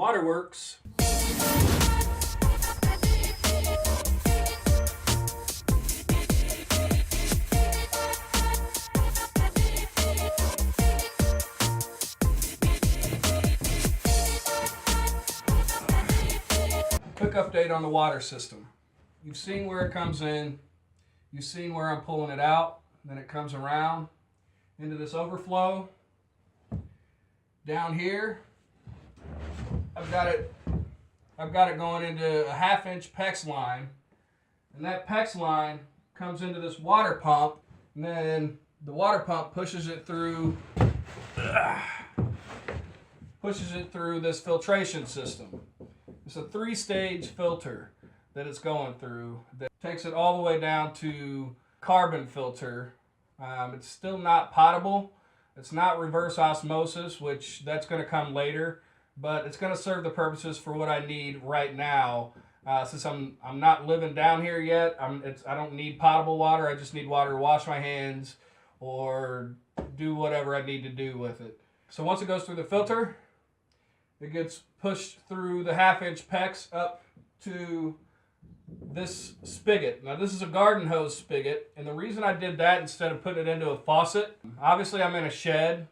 Waterworks. Quick update on the water system. You've seen where it comes in. You've seen where I'm pulling it out. Then it comes around into this overflow. Down here, I've got it going into a 1/2 inch PEX line. And that PEX line comes into this water pump. And then the water pump pushes it through this filtration system. It's a 3-stage filter that it's going through that takes it all the way down to carbon filter. It's still not potable. It's not reverse osmosis, which that's going to come later, but it's going to serve the purposes for what I need right now. Since I'm not living down here yet, I don't need potable water. I just need water to wash my hands or do whatever I need to do with it. So once it goes through the filter, it gets pushed through the 1/2 inch PEX up to this spigot. Now this is a garden hose spigot, and the reason I did that instead of putting it into a faucet, obviously I'm in a shed,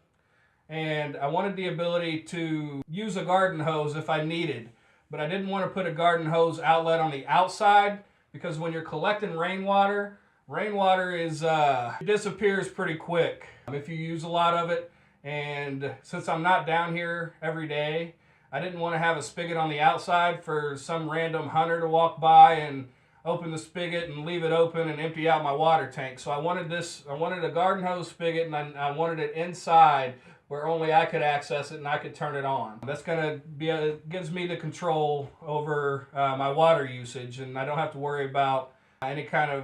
and I wanted the ability to use a garden hose if I needed, but I didn't want to put a garden hose outlet on the outside because when you're collecting rainwater it disappears pretty quick if you use a lot of it. And since I'm not down here every day, I didn't want to have a spigot on the outside for some random hunter to walk by and open the spigot and leave it open and empty out my water tank. So I wanted a garden hose spigot, and I wanted it inside where only I could access it and I could turn it on. That's gonna gives me the control over my water usage, and I don't have to worry about any kind of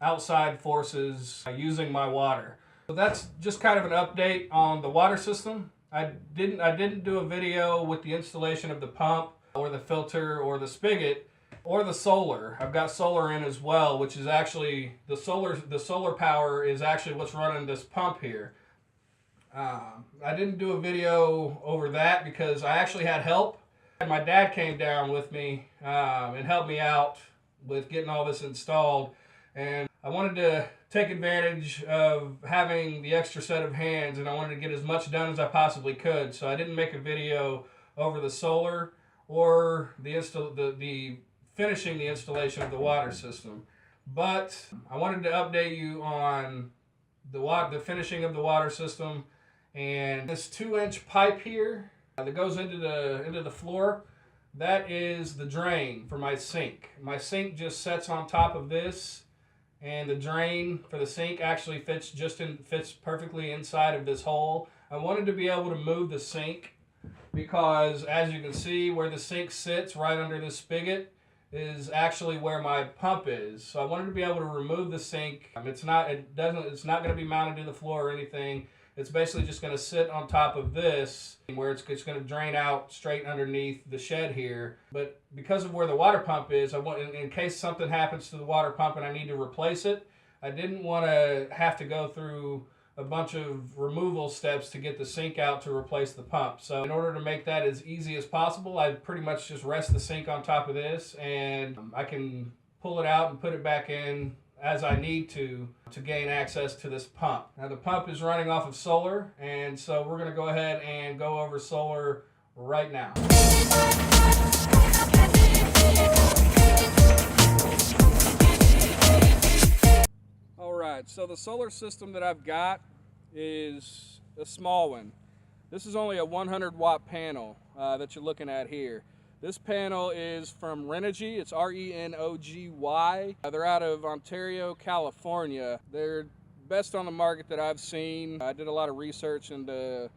outside forces using my water. So that's just kind of an update on the water system. I didn't do a video with the installation of the pump or the filter or the spigot or the solar. I've got solar in as well, which is actually the solar power is actually what's running this pump here. I didn't do a video over that because I actually had help. My dad came down with me and helped me out with getting all this installed, and I wanted to take advantage of having the extra set of hands, and I wanted to get as much done as I possibly could. So I didn't make a video over the solar or the finishing the installation of the water system. But I wanted to update you on the finishing of the water system. And this 2-inch pipe here that goes into the floor, that is the drain for my sink. My sink just sets on top of this, and the drain for the sink actually fits perfectly inside of this hole. I wanted to be able to move the sink because, as you can see, where the sink sits right under this spigot is actually where my pump is. So I wanted to be able to remove the sink. It's not going to be mounted to the floor or anything. It's basically just going to sit on top of this, where it's going to drain out straight underneath the shed here. But because of where the water pump is, I want, in case something happens to the water pump and I need to replace it, I didn't want to have to go through a bunch of removal steps to get the sink out to replace the pump. So in order to make that as easy as possible, I pretty much just rest the sink on top of this, and I can pull it out and put it back in as I need to gain access to this pump. Now the pump is running off of solar, and so we're going to go ahead and go over solar right now. Alright, so the solar system that I've got is a small one. This is only a 100 watt panel that you're looking at here. This panel is from Renogy. It's R-E-N-O-G-Y. They're out of Ontario, California. They're best on the market that I've seen. I did a lot of research into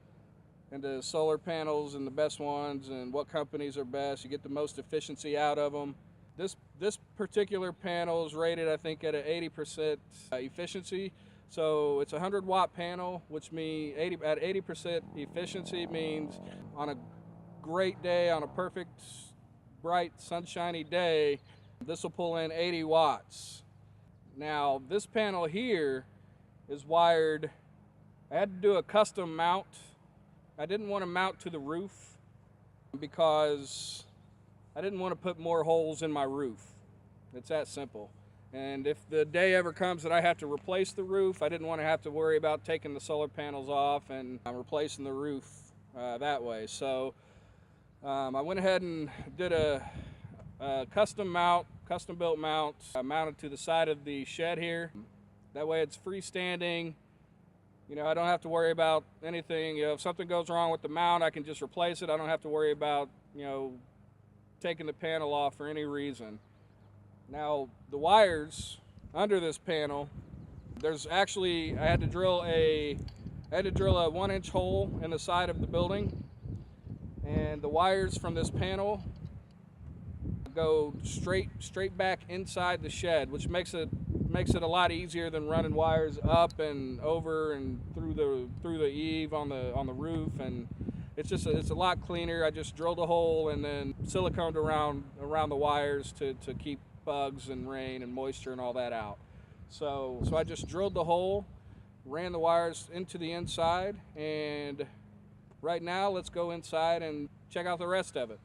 solar panels and the best ones and what companies are best. You get the most efficiency out of them. This particular panel is rated, I think, at an 80% efficiency. So it's a 100 watt panel, which means at 80% efficiency means on a great day, on a perfect, bright, sunshiny day, this will pull in 80 watts. Now, this panel here is wired. I had to do a custom mount. I didn't want to mount to the roof because I didn't want to put more holes in my roof. It's that simple. And if the day ever comes that I have to replace the roof, I didn't want to have to worry about taking the solar panels off and replacing the roof that way. So I went ahead and did a custom built mount, mounted to the side of the shed here. That way it's freestanding. You know, I don't have to worry about anything. You know, if something goes wrong with the mount, I can just replace it. I don't have to worry about, you know, taking the panel off for any reason. Now, the wires under this panel, there's actually, I had to drill a 1-inch hole in the side of the building, and the wires from this panel go straight back inside the shed, which makes it a lot easier than running wires up and over and through the eave on the roof. And it's a lot cleaner. I just drilled a hole and then siliconed around the wires to keep bugs and rain and moisture and all that out. So I just drilled the hole, ran the wires into the inside, and right now let's go inside and check out the rest of it.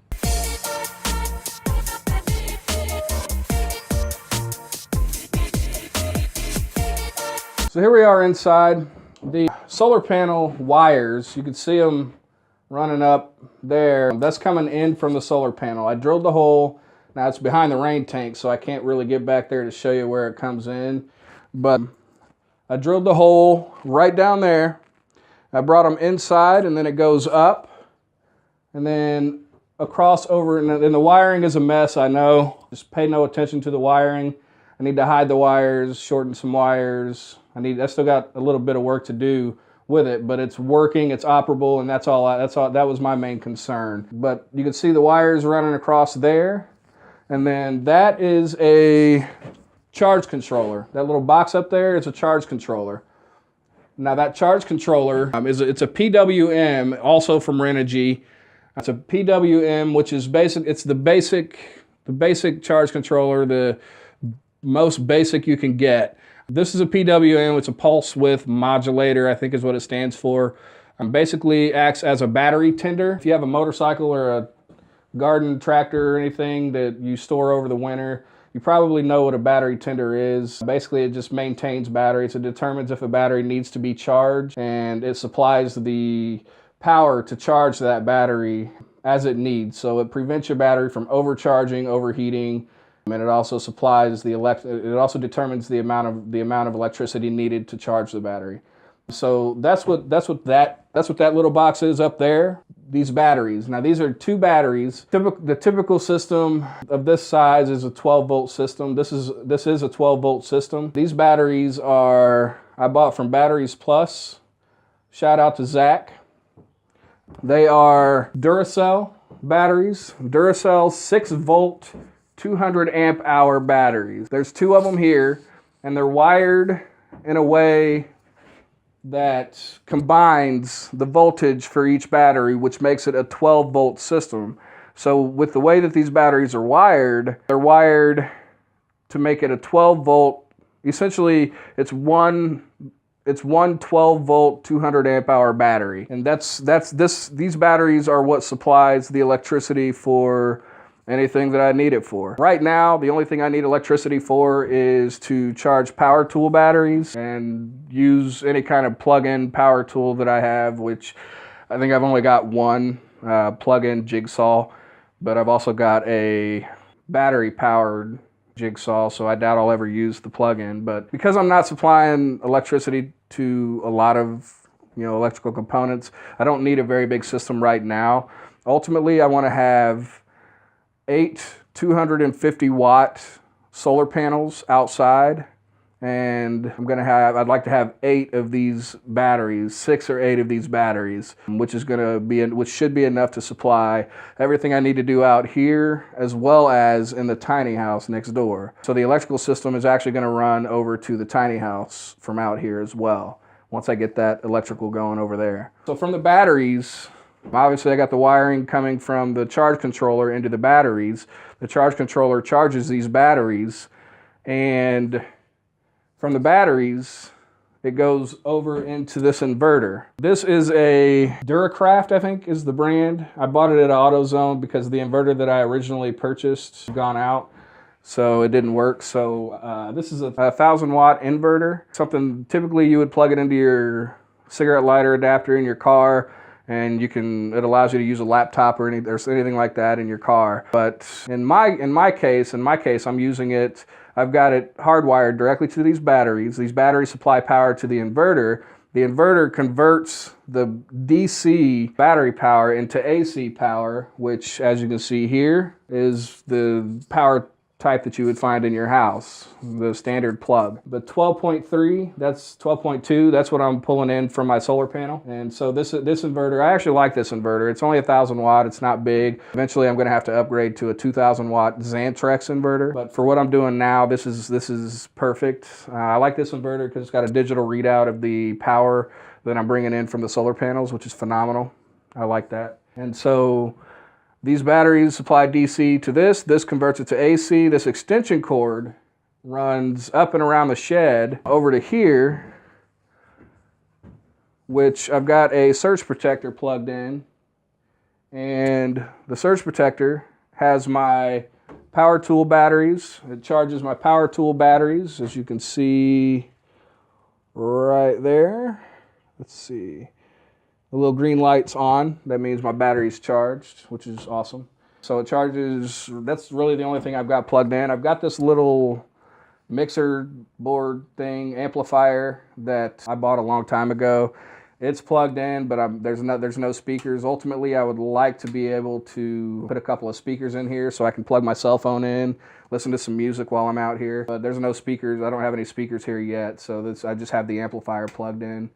So here we are inside. The solar panel wires, you can see them running up there. That's coming in from the solar panel. I drilled the hole. Now it's behind the rain tank, so I can't really get back there to show you where it comes in. But I drilled the hole right down there. I brought them inside, and then it goes up, and then across over, and the wiring is a mess, I know. Just pay no attention to the wiring. I need to hide the wires, shorten some wires. I still got a little bit of work to do with it, but it's working, it's operable, and that's all. That was my main concern. But you can see the wires running across there, and then that is a charge controller. That little box up there is a charge controller. Now that charge controller it's a PWM, also from Renogy. It's a PWM, which is basic. It's the basic charge controller, the most basic you can get. This is a PWM. It's a pulse width modulator, I think is what it stands for. Basically acts as a battery tender. If you have a motorcycle or a garden tractor or anything that you store over the winter, you probably know what a battery tender is. Basically, it just maintains batteries. It determines if a battery needs to be charged, and it supplies the power to charge that battery as it needs. So it prevents your battery from overcharging, overheating, and it also supplies it also determines the amount of electricity needed to charge the battery. So that's what that little box is up there. These batteries. Now these are 2 batteries. The typical system of this size is a 12-volt system. This is a 12-volt system. These batteries I bought from Batteries Plus. Shout out to Zach. They are Duracell batteries. Duracell 6-volt 200 amp hour batteries. There's 2 of them here, and they're wired in a way that combines the voltage for each battery, which makes it a 12-volt system. So with the way that these batteries are wired, they're wired to make it a 12-volt. Essentially, it's one 12-volt 200 amp hour battery, and these batteries are what supplies the electricity for anything that I need it for. Right now, the only thing I need electricity for is to charge power tool batteries and use any kind of plug-in power tool that I have, which I think I've only got one plug-in jigsaw, but I've also got a battery-powered jigsaw, so I doubt I'll ever use the plug-in. But because I'm not supplying electricity to a lot of electrical components, I don't need a very big system right now. Ultimately, I want to have 8 250-watt solar panels outside, and I'd like to have 8 of these batteries, 6 or 8 of these batteries, which should be enough to supply everything I need to do out here as well as in the tiny house next door. So the electrical system is actually going to run over to the tiny house from out here as well, once I get that electrical going over there. So from the batteries, obviously I got the wiring coming from the charge controller into the batteries. The charge controller charges these batteries, and from the batteries it goes over into this inverter. This is a Duracraft, I think is the brand. I bought it at AutoZone because the inverter that I originally purchased had gone out, so it didn't work. So this is a 1,000-watt inverter, something typically you would plug it into your cigarette lighter adapter in your car, and it allows you to use a laptop or anything like that in your car. But in my case, I'm using it. I've got it hardwired directly to these batteries. These batteries supply power to the inverter. The inverter converts the DC battery power into AC power, which, as you can see here, is the power type that you would find in your house, the standard plug. The 12.3, that's 12.2, that's what I'm pulling in from my solar panel. And so this inverter, I actually like this inverter. It's only 1,000 watt, it's not big. Eventually I'm gonna have to upgrade to a 2,000 watt Xantrex inverter. But for what I'm doing now, this is perfect. I like this inverter because it's got a digital readout of the power that I'm bringing in from the solar panels, which is phenomenal. I like that. And so these batteries supply DC to this. This converts it to AC. This extension cord runs up and around the shed over to here, which I've got a surge protector plugged in. And the surge protector has my power tool batteries. It charges my power tool batteries, as you can see right there. Let's see. The little green light's on. That means my battery's charged, which is awesome. So it charges, that's really the only thing I've got plugged in. I've got this little mixer board thing, amplifier, that I bought a long time ago. It's plugged in, but there's no speakers. Ultimately, I would like to be able to put a couple of speakers in here so I can plug my cell phone in, listen to some music while I'm out here. But there's no speakers. I don't have any speakers here yet, so I just have the amplifier plugged in.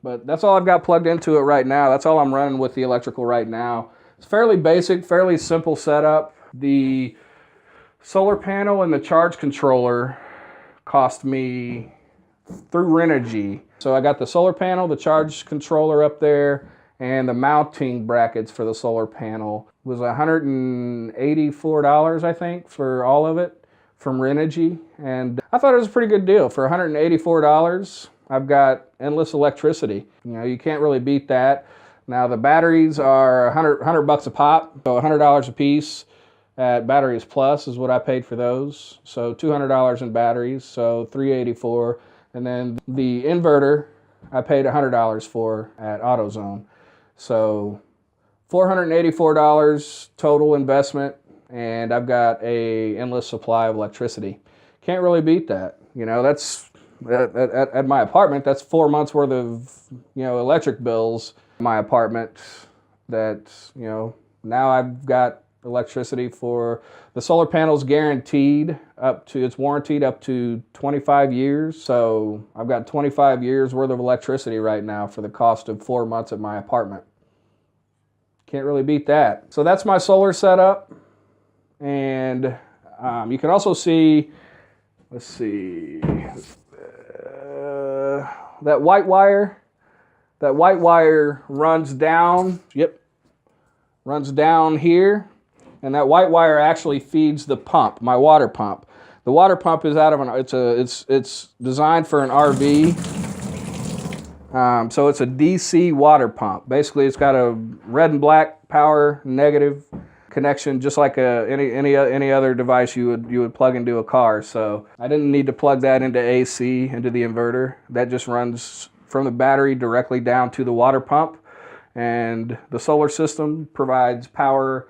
But that's all I've got plugged into it right now. That's all I'm running with the electrical right now. It's fairly basic, fairly simple setup. The solar panel and the charge controller cost me through Renogy. So I got the solar panel, the charge controller up there, and the mounting brackets for the solar panel. It was $184, I think, for all of it from Renogy. And I thought it was a pretty good deal. For $184, I've got endless electricity. You know, you can't really beat that. Now the batteries are 100 bucks a pop, so $100 a piece at Batteries Plus is what I paid for those. So $200 in batteries, so $384. And then the inverter I paid $100 for at AutoZone. So $484 total investment, and I've got a endless supply of electricity. Can't really beat that. You know, that's at my apartment, that's 4 months worth of, you know, electric bills in my apartment. That, you know, now I've got electricity for the solar panels guaranteed it's warranted up to 25 years. So I've got 25 years worth of electricity right now for the cost of 4 months at my apartment. Can't really beat that. So that's my solar setup. And you can also see, let's see, that white wire runs down, runs down here, and that white wire actually feeds the pump, my water pump. The water pump is it's designed for an RV, so it's a DC water pump. Basically, it's got a red and black power negative connection, just like any other device you would plug into a car. So I didn't need to plug that into AC, into the inverter. That just runs from the battery directly down to the water pump, and the solar system provides power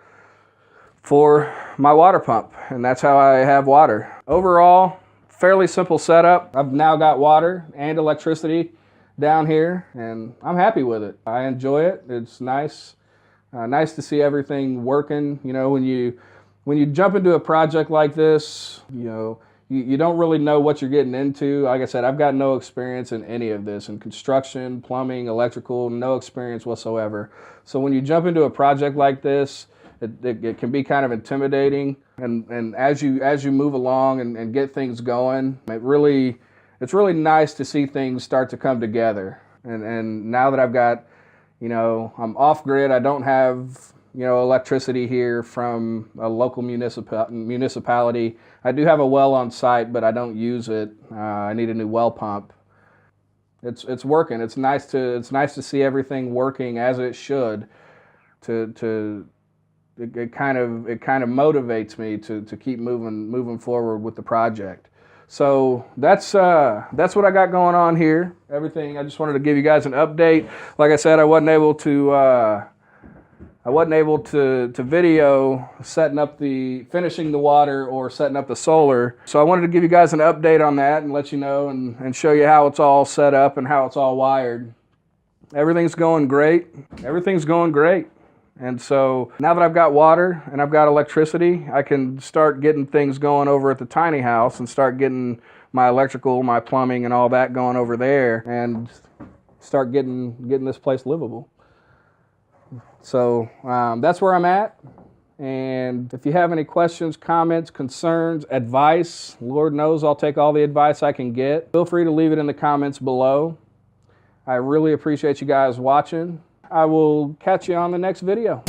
for my water pump, and that's how I have water. Overall, fairly simple setup. I've now got water and electricity down here, and I'm happy with it. I enjoy it. It's nice. Nice to see everything working. You know, when you jump into a project like this, you know, you don't really know what you're getting into. Like I said, I've got no experience in any of this, in construction, plumbing, electrical, no experience whatsoever. So when you jump into a project like this, it can be kind of intimidating. And as you move along and get things going, it's really nice to see things start to come together. And now that I've got, you know, I'm off grid, I don't have, you know, electricity here from a local municipality. I do have a well on site, but I don't use it. I need a new well pump. it's working. It's nice to see everything working as it should. It kind of motivates me to keep moving forward with the project. So that's what I got going on here. Everything. I just wanted to give you guys an update. Like I said, I wasn't able to video finishing the water or setting up the solar. So I wanted to give you guys an update on that and let you know and show you how it's all set up and how it's all wired. Everything's going great. Everything's going great. And so now that I've got water and I've got electricity, I can start getting things going over at the tiny house and start getting my electrical, my plumbing and all that going over there and start getting this place livable. So that's where I'm at. And if you have any questions, comments, concerns, advice, Lord knows I'll take all the advice I can get. Feel free to leave it in the comments below. I really appreciate you guys watching. I will catch you on the next video.